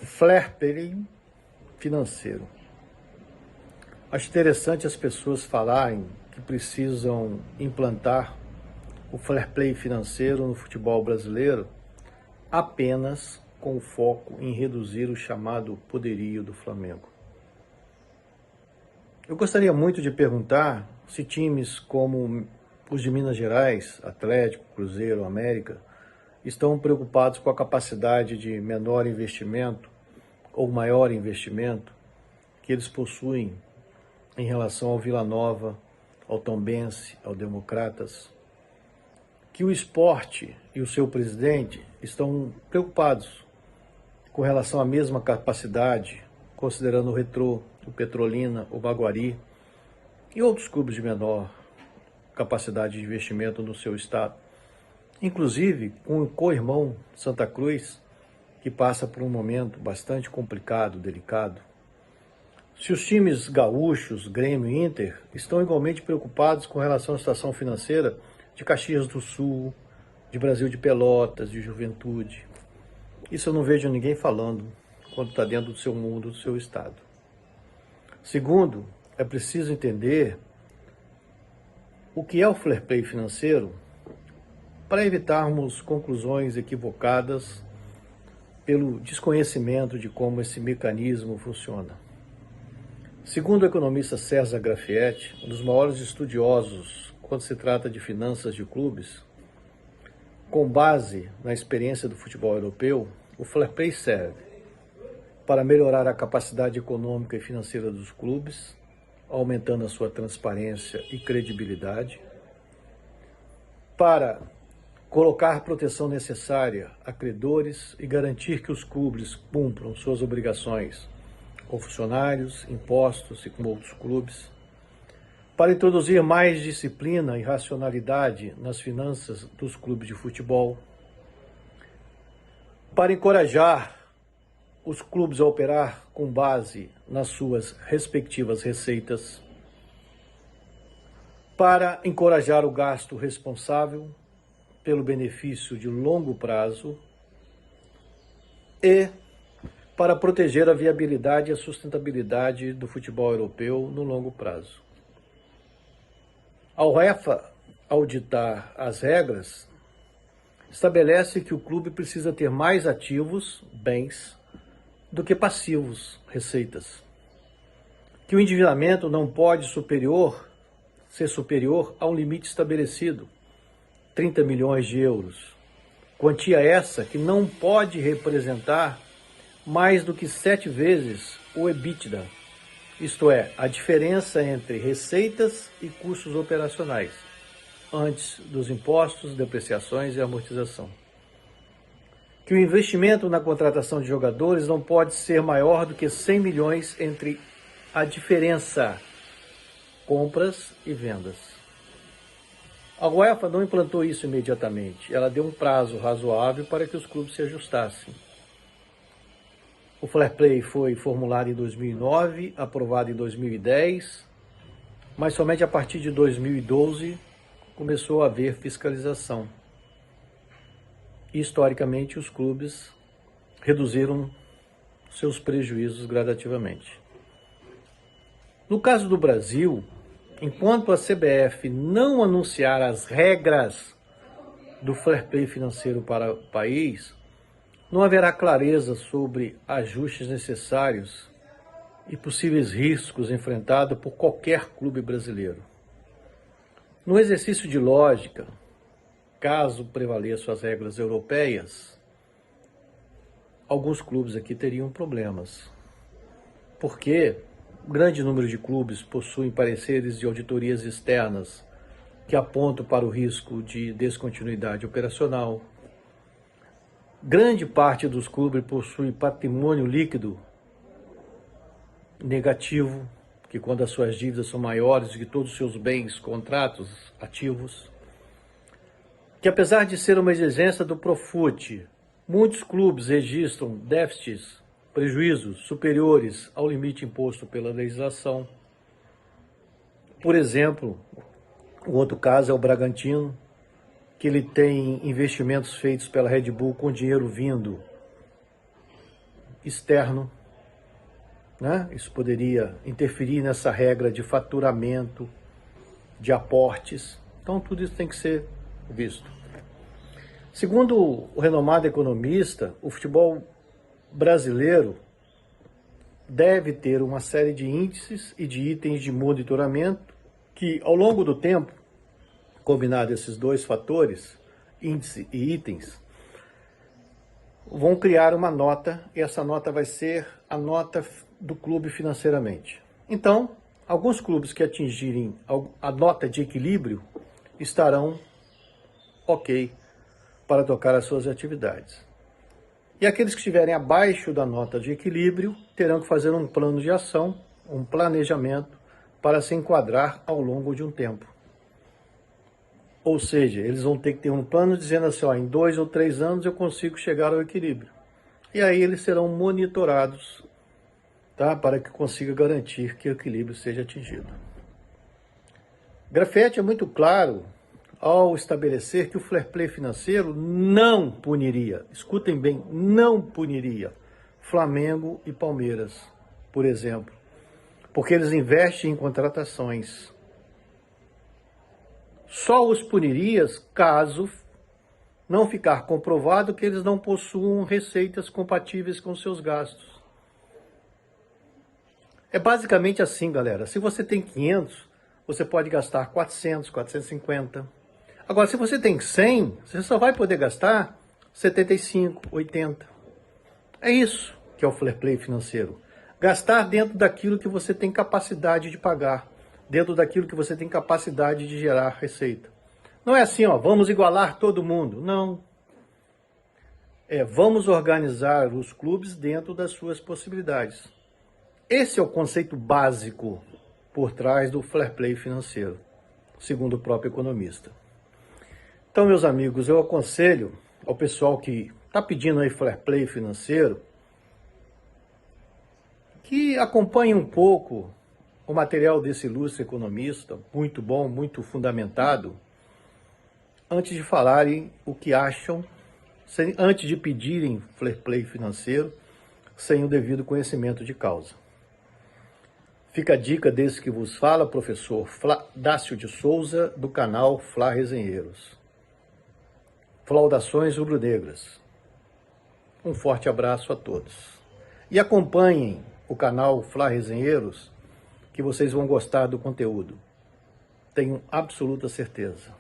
Fair play financeiro. Acho interessante as pessoas falarem que precisam implantar o fair play financeiro no futebol brasileiro apenas com foco em reduzir o chamado poderio do Flamengo. Eu gostaria muito de perguntar se times como os de Minas Gerais, Atlético, Cruzeiro, América, estão preocupados com a capacidade de menor investimento ou maior investimento que eles possuem em relação ao Vila Nova, ao Tombense, ao Democratas, que o esporte e o seu presidente estão preocupados com relação à mesma capacidade, considerando o Retrô, o Petrolina, o Baguari e outros clubes de menor capacidade de investimento no seu estado. Inclusive com o co-irmão Santa Cruz, que passa por um momento bastante complicado, delicado. Se os times gaúchos, Grêmio e Inter, estão igualmente preocupados com relação à situação financeira de Caxias do Sul, de Brasil de Pelotas, de Juventude. Isso eu não vejo ninguém falando quando está dentro do seu mundo, do seu estado. Segundo, é preciso entender o que é o fair play financeiro para evitarmos conclusões equivocadas pelo desconhecimento de como esse mecanismo funciona. Segundo o economista César Grafietti, um dos maiores estudiosos quando se trata de finanças de clubes, com base na experiência do futebol europeu, o fair play serve para melhorar a capacidade econômica e financeira dos clubes, aumentando a sua transparência e credibilidade, para colocar a proteção necessária a credores e garantir que os clubes cumpram suas obrigações com funcionários, impostos e com outros clubes, para introduzir mais disciplina e racionalidade nas finanças dos clubes de futebol, para encorajar os clubes a operar com base nas suas respectivas receitas, para encorajar o gasto responsável pelo benefício de longo prazo e para proteger a viabilidade e a sustentabilidade do futebol europeu no longo prazo. A UEFA, ao ditar as regras, estabelece que o clube precisa ter mais ativos, bens, do que passivos, receitas. Que o endividamento não pode ser superior a um limite estabelecido, 30 milhões de euros. Quantia essa que não pode representar mais do que 7 vezes o EBITDA, isto é, a diferença entre receitas e custos operacionais, antes dos impostos, depreciações e amortização. Que o investimento na contratação de jogadores não pode ser maior do que 100 milhões entre a diferença, compras e vendas. A UEFA não implantou isso imediatamente, ela deu um prazo razoável para que os clubes se ajustassem. O fair play foi formulado em 2009, aprovado em 2010, mas somente a partir de 2012 começou a haver fiscalização. Historicamente, os clubes reduziram seus prejuízos gradativamente. No caso do Brasil, enquanto a CBF não anunciar as regras do fair play financeiro para o país, não haverá clareza sobre ajustes necessários e possíveis riscos enfrentados por qualquer clube brasileiro. No exercício de lógica, caso prevaleçam as regras europeias, alguns clubes aqui teriam problemas, porque um grande número de clubes possuem pareceres de auditorias externas que apontam para o risco de descontinuidade operacional. Grande parte dos clubes possui patrimônio líquido negativo, que quando as suas dívidas são maiores do que todos os seus bens, contratos, ativos. Que apesar de ser uma exigência do Profut, muitos clubes registram déficits, prejuízos superiores ao limite imposto pela legislação. Por exemplo, o outro caso é o Bragantino, que ele tem investimentos feitos pela Red Bull com dinheiro vindo externo, né? Isso poderia interferir nessa regra de faturamento, de aportes. Então, tudo isso tem que ser visto. Segundo o renomado economista, o futebol brasileiro deve ter uma série de índices e de itens de monitoramento que, ao longo do tempo, combinado esses dois fatores, índice e itens, vão criar uma nota, e essa nota vai ser a nota do clube financeiramente. Então, alguns clubes que atingirem a nota de equilíbrio estarão ok para tocar as suas atividades. E aqueles que estiverem abaixo da nota de equilíbrio terão que fazer um plano de ação, um planejamento para se enquadrar ao longo de um tempo. Ou seja, eles vão ter que ter um plano dizendo assim, ó, em 2 ou 3 anos eu consigo chegar ao equilíbrio. E aí eles serão monitorados, tá? Para que consiga garantir que o equilíbrio seja atingido. Grafete é muito claro ao estabelecer que o fair play financeiro não puniria, escutem bem, não puniria Flamengo e Palmeiras, por exemplo, porque eles investem em contratações. Só os puniria caso não ficar comprovado que eles não possuam receitas compatíveis com seus gastos. É basicamente assim, galera. Se você tem 500, você pode gastar 400, 450. Agora, se você tem 100, você só vai poder gastar 75, 80. É isso que é o fair play financeiro. Gastar dentro daquilo que você tem capacidade de pagar, dentro daquilo que você tem capacidade de gerar receita. Não é assim, ó, vamos igualar todo mundo. Não. Vamos organizar os clubes dentro das suas possibilidades. Esse é o conceito básico por trás do fair play financeiro, segundo o próprio economista. Então, meus amigos, eu aconselho ao pessoal que está pedindo aí fair play financeiro que acompanhe um pouco o material desse ilustre economista, muito bom, muito fundamentado, antes de falarem o que acham, antes de pedirem fair play financeiro, sem o devido conhecimento de causa. Fica a dica desse que vos fala, professor Dácio de Souza, do canal Fla Resenheiros. Flaudações rubro-negras. Um forte abraço a todos. E acompanhem o canal Fla Resenheiros, que vocês vão gostar do conteúdo. Tenho absoluta certeza.